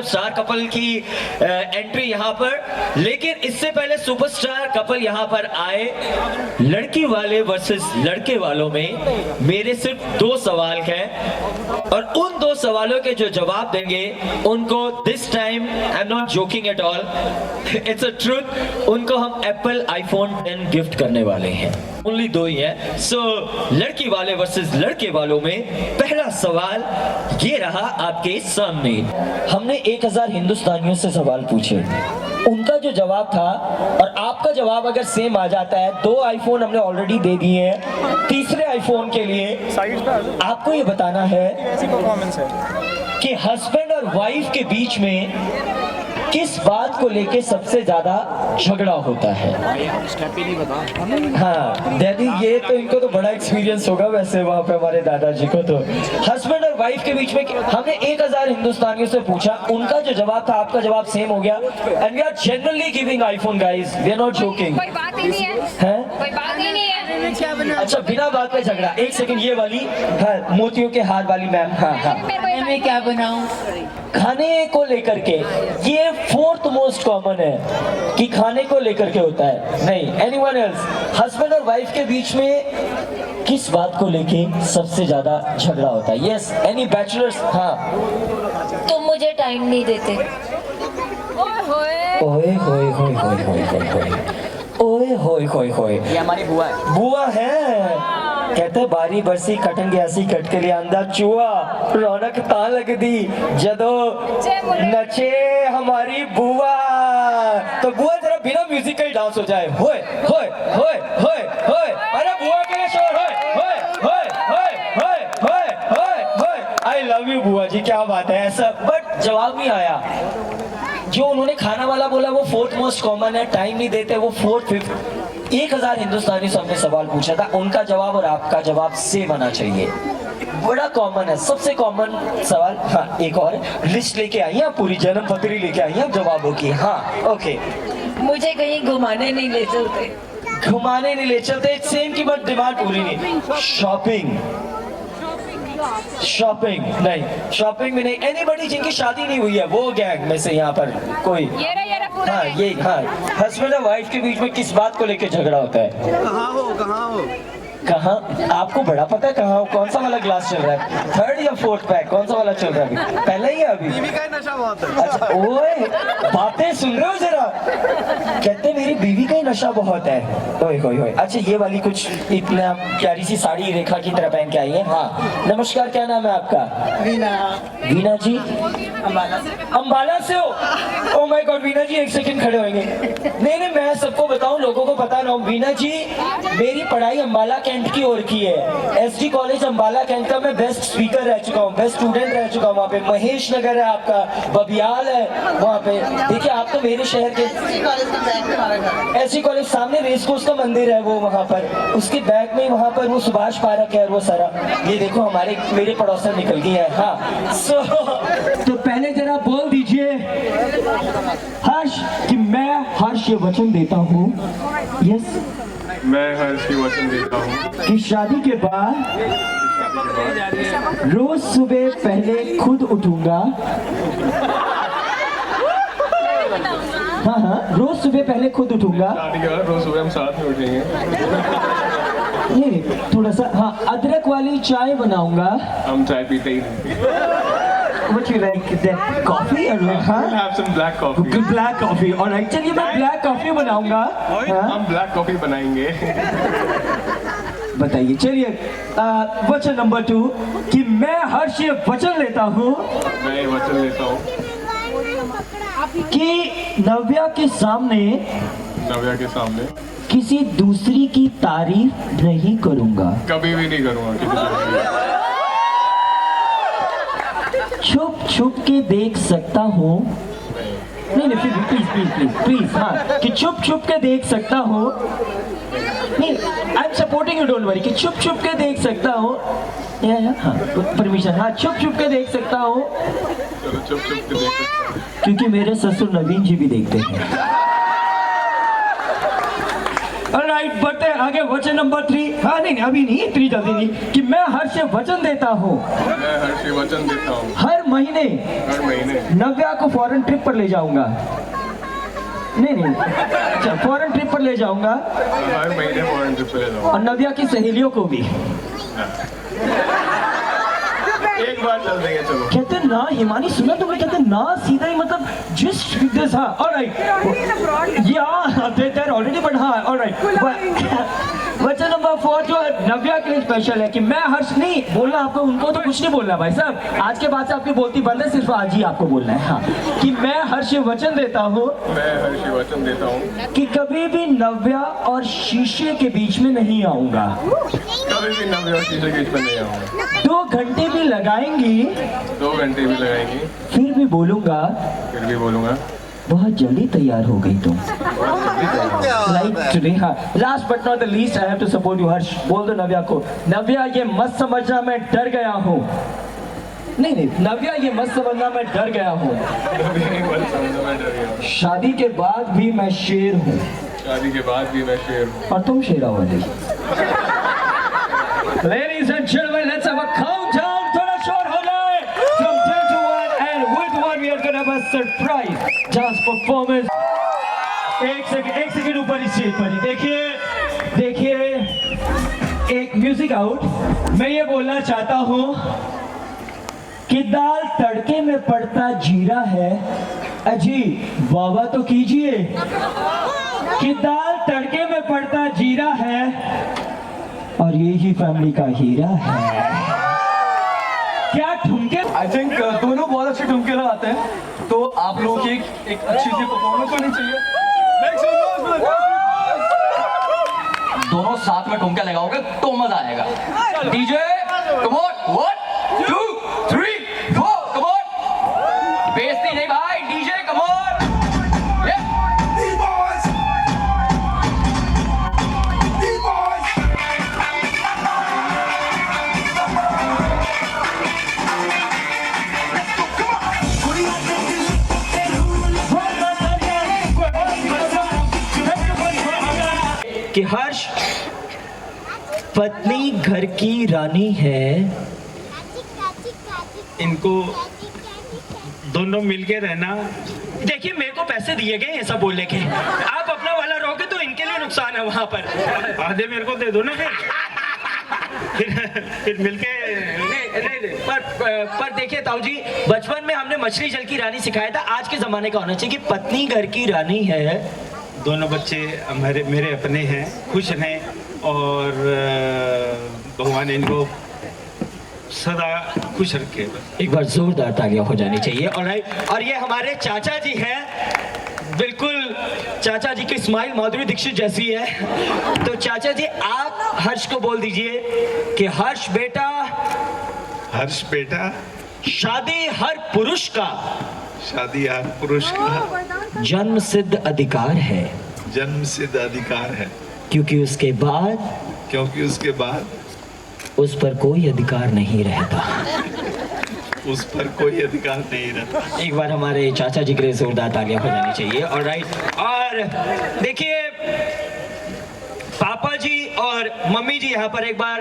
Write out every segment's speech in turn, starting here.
Star couple की entry यहाँ पर, लेकिन इससे पहले सुपरस्टार कपल यहाँ पर आए। लड़की वाले वर्सेस लड़के वालों में मेरे सिर्फ 2 सवाल हैं और उन 2 सवालों के जो जवाब देंगे उनको this time I am not joking at all, it's a truth, उनको हम एप्पल आईफोन 10 गिफ्ट करने वाले हैं। ओनली 2 ही है। सो लड़की वाले वर्सेस लड़के वालों में पहला सवाल ये रहा आपके सामने। हमने 1000 हिंदुस्तानियों से सवाल पूछे, उनका जो जवाब था और आपका जवाब अगर सेम आ जाता है, 2 आईफोन हमने ऑलरेडी दे दिए हैं, तीसरे आईफोन के लिए आपको ये बताना है कि हस्बैंड और वाइफ के बीच में किस बात को लेके सबसे ज्यादा झगड़ा होता है। हाँ डैडी, ये तो इनको तो बड़ा एक्सपीरियंस होगा वैसे वहाँ पे हमारे दादाजी को। तो हस्बैंड और वाइफ के बीच में हमने 1000 हिंदुस्तानियों से पूछा, उनका जो जवाब था आपका जवाब सेम हो गया। And we are generally giving iPhone guys, we are not joking. कोई बात ही नहीं है, कोई बात ही नहीं है। अच्छा बिना बात पे झगड़ा। एक सेकंड, ये वाली हाँ, मोतियों के हार वाली मैम, हाँ हाँ, मैं क्या बनाऊं? खाने को लेकर के ये 4th मोस्ट कॉमन है कि खाने को लेकर के होता है। नहीं, एनीवन एल्स, हस्बैंड और वाइफ के बीच में किस बात को लेके सबसे ज्यादा झगड़ा होता है? Yes, any bachelors? हाँ। तुम मुझे टाइम नहीं देते। ओए होए होए होए होए होए, ओए होए होए होए, ये हमारी बुआ है। बुआ है। कहते बारी बरसी कटन गयासी कट के लिए अंदा चुआ, रौनक ता लग दी जदो नचे हमारी बुआ। तो बुआ जरा बिना म्यूजिक का ही डांस हो जाए। होए होए होए होए होए, अरे बुआ के लिए शोर, होए होए होए होए होए होए होए होए। आई लव यू बुआ जी, क्या बात है ऐसा। बट जवाब नहीं आया। जो उन्होंने खाना वाला बोला वो 4th मोस्ट कॉमन है, टाइम नहीं देते वो 4th 5th। 1000 हिंदुस्तानी से हमने सवाल पूछा था, उनका जवाब और आपका जवाब सेम आना चाहिए। बड़ा कॉमन है, सबसे कॉमन सवाल। हाँ, एक और लिस्ट लेके आई हैं, पूरी जन्म पत्री लेके आई हैं जवाबों की। हाँ ओके। मुझे कहीं घुमाने नहीं ले चलते। घुमाने नहीं ले चलते, सेम की बट डिमांड पूरी नहीं। शॉपिंग, शॉपिंग नहीं, शॉपिंग भी नहीं। एनीबडी जिनकी शादी नहीं हुई है वो गैंग में से यहाँ पर कोई? ये रहा हाँ ये, हाँ, हस्बैंड और वाइफ के बीच में किस बात को लेकर झगड़ा होता है? कहाँ हो, कहाँ हो? कहाँ? आपको बड़ा पता है कहाँ हो? कौन सा वाला ग्लास चल रहा है? 3rd या 4th पैक? कौन सा वाला चल रहा है अभी? पहला ही है अभी? बीवी का ही नशा बहुत है। अच्छा, ओए बातें सुन रहे हो जरा? कहते मेरी बीवी का ही नशा बहुत है। ओए होए होए। अच्छा ये वाली कुछ इतना प्यारी सी साड़ी रेखा की तरह पहन के आई है। हाँ नमस्कार, क्या नाम है आपका? वीना। वीना जी? अम्बाला से। अम्बाला से हो? ओ माय गॉड, वीना जी एक सेकंड खड़े होंगे। नहीं नहीं, मैं सबको बताऊं, लोगों को पता ना हो। वीना जी, मेरी पढ़ाई अम्बाला कैंट की ओर की है। एसडी कॉलेज अम्बाला कैंट का मैं बेस्ट स्पीकर रह चुका हूँ, बेस्ट स्टूडेंट रह चुका हूँ। वहाँ पे महेश नगर है आपका, बबियाल है वहाँ पे। देखिए आप तो मेरे शहर के। एसडी कॉलेज सामने रेस कोर्स का मंदिर है वो, वहाँ पर उसके बैक में वहाँ पर वो सुभाष पार्क है और वो सारा। ये देखो हमारे मेरे पड़ोसन निकल गई है। हाँ तो पहले जरा बोल दीजिए हर्ष कि मैं हर्ष ये वचन देता हूँ। यस, मैं हर्ष ये वचन देता हूँ कि शादी के बाद रोज सुबह पहले खुद उठूंगा। हाँ हाँ, रोज सुबह पहले खुद उठूंगा। शादी के बाद रोज सुबह हम साथ में उठेंगे। ये थोड़ा सा, हाँ, अदरक वाली चाय बनाऊंगा। हम चाय पीते ही नहीं। What you like? That coffee or We'll हाँ? have some black coffee. Black coffee. Alright, चलिए मैं black coffee बनाऊंगा। हाँ? हम black coffee बनाएंगे। बताइए, चलिए वचन नंबर 2 कि मैं हर्ष ये वचन लेता हूँ मैं ये वचन लेता हूँ कि नव्या के सामने नव्या के सामने किसी दूसरी की तारीफ नहीं करूंगा। कभी भी नहीं करूँगा किसी दूसरे की। छुप छुप के देख सकता हूँ। नहीं नहीं, फिर प्लीज प्लीज प्लीज प्लीज, हाँ, कि छुप छुप के देख सकता हूँ। नहीं, I am supporting you, don't worry, कि छुप छुप के देख सकता हूँ। हाँ परमिशन, हाँ, छुप छुप के देख सकता हूँ। चलो चुप चुप के देख सकता हूँ। क्योंकि मेरे ससुर नवीन जी भी देखते हैं। ऑलराइट, बढ़ते हैं आगे। वचन नंबर 3। हाँ नहीं अभी नहीं, इतनी जल्दी नहीं। कि मैं हर्ष से वचन देता हूँ, मैं हर्ष ये वचन देता हूँ, हर महीने हर महीने नव्या को फॉरेन ट्रिप पर ले जाऊंगा। नहीं अच्छा, फॉरेन ट्रिप पर ले जाऊंगा हर महीने फॉरेन ट्रिप पे ले जाओ। और नव्या की सहेलियों को भी। एक बार चल देंगे चलो। कहते हैं ना हिमानी, सुना तुमने? कहते हैं ना सीधा ही मतलब जिस्ट दिस। हाँ ऑलराइट या दे आर ऑलरेडी बट हाँ ऑलराइट। वचन नंबर 4 जो नव्या के लिए स्पेशल है कि मैं हर्ष नहीं बोलना आपको, उनको तो कुछ नहीं बोलना भाई साहब, आज के बाद से आपकी बोलती बंद है, सिर्फ आज ही आपको बोलना है। हाँ कि मैं हर्ष ये वचन देता हूँ, मैं हर्ष ये वचन देता हूँ कि कभी भी नव्या और शीशे के बीच में नहीं आऊंगा। कभी भी नव्या और शीशे के बीच में नहीं आऊंगा। 2 घंटे भी लगाएंगी 2 घंटे भी लगाएंगी फिर भी बोलूंगा फिर भी बोलूंगा बहुत जल्दी तैयार हो गई तुम। Like today. हाँ last but not the least I have to support you. Harsh बोल दो नव्या को, नव्या ये मत समझना मैं डर गया हूँ। नहीं नव्या ये मत समझना मैं डर गया हूँ, कभी नहीं बोल समझो मैं डर गया। शादी के बाद भी मैं शेर हूँ शादी के बाद भी मैं शेर हूँ और तुम Sherawali. Ladies and gentlemen, let's have a countdown. थोड़ा शोर हो जाए from 10 to 1 and with 1 we are gonna have a surprise dance performance. एक सेकंड ऊपर इस चीज पर देखिए एक म्यूजिक आउट। मैं ये बोलना चाहता हूँ कि दाल तड़के में पड़ता जीरा है, अजी बाबा तो कीजिए कि दाल तड़के में पड़ता जीरा है और ये ही फैमिली का हीरा है। क्या ठुमके? आई थिंक दोनों बहुत अच्छे ठुमके लगाते हैं, तो आप लोगों की एक अच्छी सी परफॉर्मेंस होनी चाहिए। दोनों साथ में ठुमके लगाओगे तो मजा आएगा। DJ come on 1 2 3 4 come on. बेइज्जती नहीं भाई, डीजे कम ऑन। कि हर्ष पत्नी घर की रानी है, इनको दोनों मिलके रहना। देखिए मेरे को पैसे दिए गए ऐसा बोलने के, आप अपना वाला रहोगे तो इनके लिए नुकसान है वहां पर। आधे मेरे को दे दो ना फिर मिलके। नहीं पर देखिए ताऊ जी, बचपन में हमने मछली जल की रानी सिखाया था, आज के जमाने का होना चाहिए कि पत्नी घर की रानी है। दोनों बच्चे मेरे अपने हैं, खुश हैं और भगवान इनको सदा खुश रखे। एक बार जोरदार तालियां हो जानी चाहिए। और ये हमारे चाचा जी हैं, बिल्कुल चाचा जी की स्माइल माधुरी दीक्षित जैसी है। तो चाचा जी आप हर्ष को बोल दीजिए कि हर्ष बेटा शादी हर पुरुष का जन्म सिद्ध अधिकार है, क्योंकि उसके बाद उस पर कोई अधिकार नहीं रहता। एक बार हमारे चाचा जी के लिए जोरदार तालियां हो जानी चाहिए। और देखिए पापा जी और मम्मी जी यहाँ पर एक बार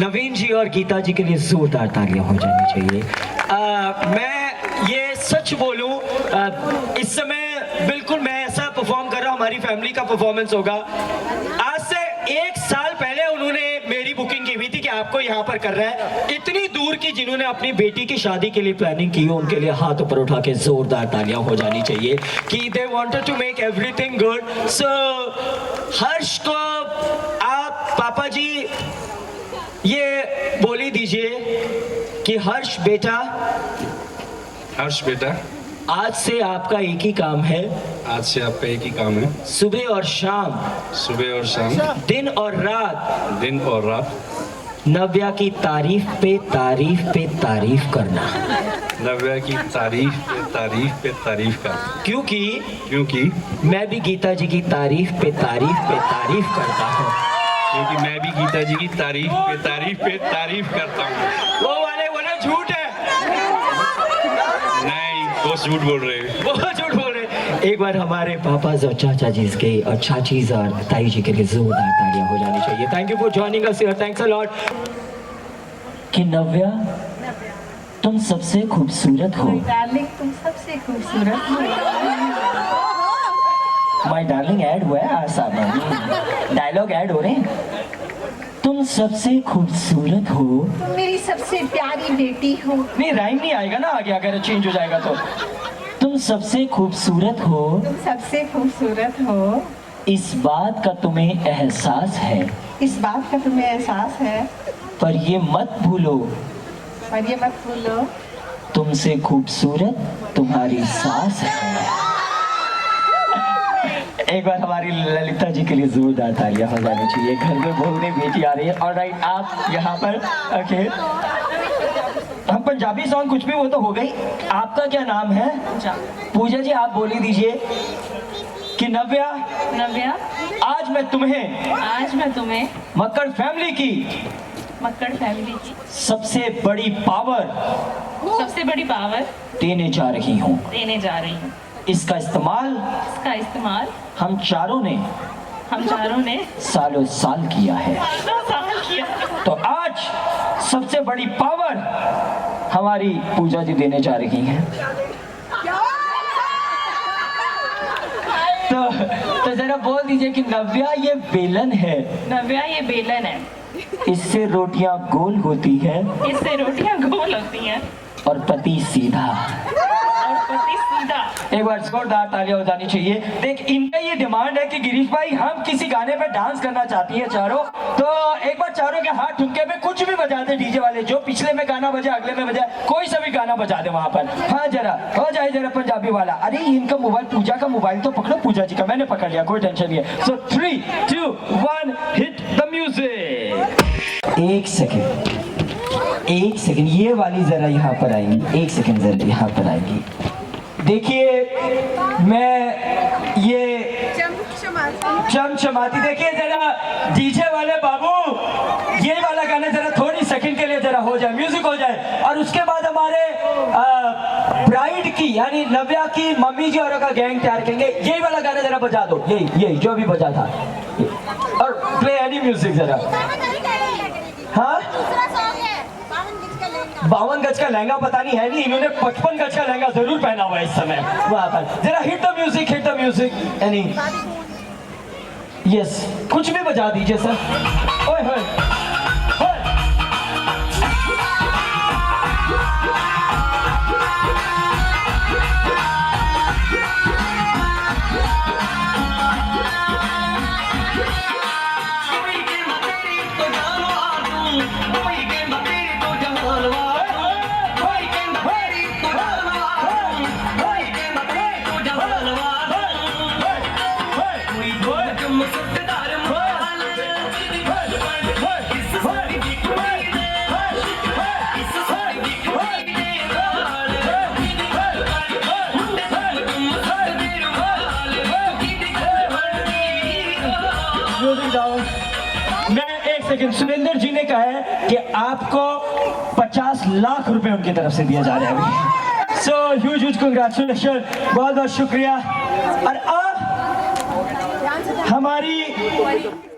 नवीन जी और गीता जी के लिए जोरदार तालियां हो जानी चाहिए। मैं ये सच बोलूं, इस समय बिल्कुल मैं ऐसा परफॉर्म कर रहा हूँ, हमारी फैमिली का परफॉर्मेंस होगा। आज से 1 साल पहले उन्होंने मेरी बुकिंग की हुई थी कि आपको यहाँ पर कर रहा है। इतनी दूर की जिन्होंने अपनी बेटी की शादी के लिए प्लानिंग की हो, उनके लिए हाथ ऊपर उठा के जोरदार तालियां हो जानी चाहिए कि they wanted to make everything good. So Harsh को आप पापा जी ये बोली दीजिए कि हर्ष बेटा आज से आपका एक ही काम है, सुबह और शाम दिन और रात नव्या की तारीफ पे तारीफ करना। क्योंकि मैं भी गीता जी की तारीफ पे तारीफ करता हूँ। वो वाले बोले झूठ है, वो झूठ बोल रहे। एक बार हमारे पापा और चाचा जी के और चाचीज और ताई जी के लिए जोरदार तालियां हो जानी चाहिए। Thank you for joining us here, thanks a lot. कि नव्या तुम सबसे खूबसूरत हो। डार्लिंग तुम सबसे खूबसूरत हो। माय डार्लिंग ऐड हुआ है आसान डायलॉग ऐड हो रहे हैं। तुम सबसे खूबसूरत हो। तुम मेरी सबसे प्यारी बेटी हो। नहीं राइम नहीं आएगा ना आगे अगर चेंज हो जाएगा तो। तुम सबसे खूबसूरत हो। तुम सबसे खूबसूरत हो। इस बात का तुम्हें एहसास है। इस बात का तुम्हें एहसास है। पर ये मत भूलो और ये मत भूलो तुमसे खूबसूरत तुम्हारी सास है। एक बार हमारी ललिता जी के लिए जोरदार तालियां हो जानी चाहिए। घर में बहू ने बेटी आ रही है। ऑलराइट आप यहाँ पर ओके हम पंजाबी सॉन्ग कुछ भी वो तो हो गई। आपका क्या नाम है? पूजा जी आप बोली दीजिए कि नव्या नव्या आज मैं तुम्हें मक्कड़ फैमिली की सबसे बड़ी पावर देने जा रही हूँ। इसका इस्तेमाल हम चारों ने सालों साल किया है। तो आज सबसे बड़ी पावर हमारी पूजा जी देने जा रही हैं। तो जरा बोल दीजिए कि नव्या ये बेलन है। इससे रोटियां गोल होती है और पति सीधा। एक बार जोरदार तालियां हो जानी चाहिए। देख इनका ये डिमांड है कि गिरीश भाई हम किसी गाने पे डांस करना चाहती है चारों। तो एक बार चारों के हाथ ठुमके पे कुछ भी बजा दे डीजे वाले। जो पिछले में गाना बजा अगले में बजा कोई सा भी गाना बजा दे वहां पर। हाँ जरा हो जाए जरा पंजाबी वाला। अरे इनका मोबाइल पूजा का मोबाइल तो पकड़ो। पूजा जी का मैंने पकड़ लिया कोई टेंशन नहीं है। सो 3, 2, 1 हिट द म्यूजिक। एक सेकंड ये वाली जरा यहाँ पर आएंगी। एक सेकंड जरा यहाँ पर आएंगी। देखिए मैं ये चमचमाती देखिए जरा डीजे वाले बाबू ये वाला गाना जरा थोड़ी सेकंड के लिए जरा हो जाए म्यूजिक हो जाए। और उसके बाद हमारे ब्राइड की यानी नव्या की मम्मी जी औरों का गैंग तैयार करेंगे। यही वाला गाना जरा बजा दो। यही जो भी बजा था। और प्ले एनी म्यूजिक जरा। हाँ 52 गज का लहंगा पता नहीं है नहीं इन्होंने 55 गज का लहंगा जरूर पहना हुआ है इस समय वहां पर। जरा hit the music any yes कुछ भी बजा दीजिए सर। ओए होए सुरेंद्र जी ने कहा है कि आपको 50 लाख रुपए उनकी तरफ से दिया जा रहा है। सो ह्यूज कंग्रेचुलेशन बहुत बहुत शुक्रिया। और अब हमारी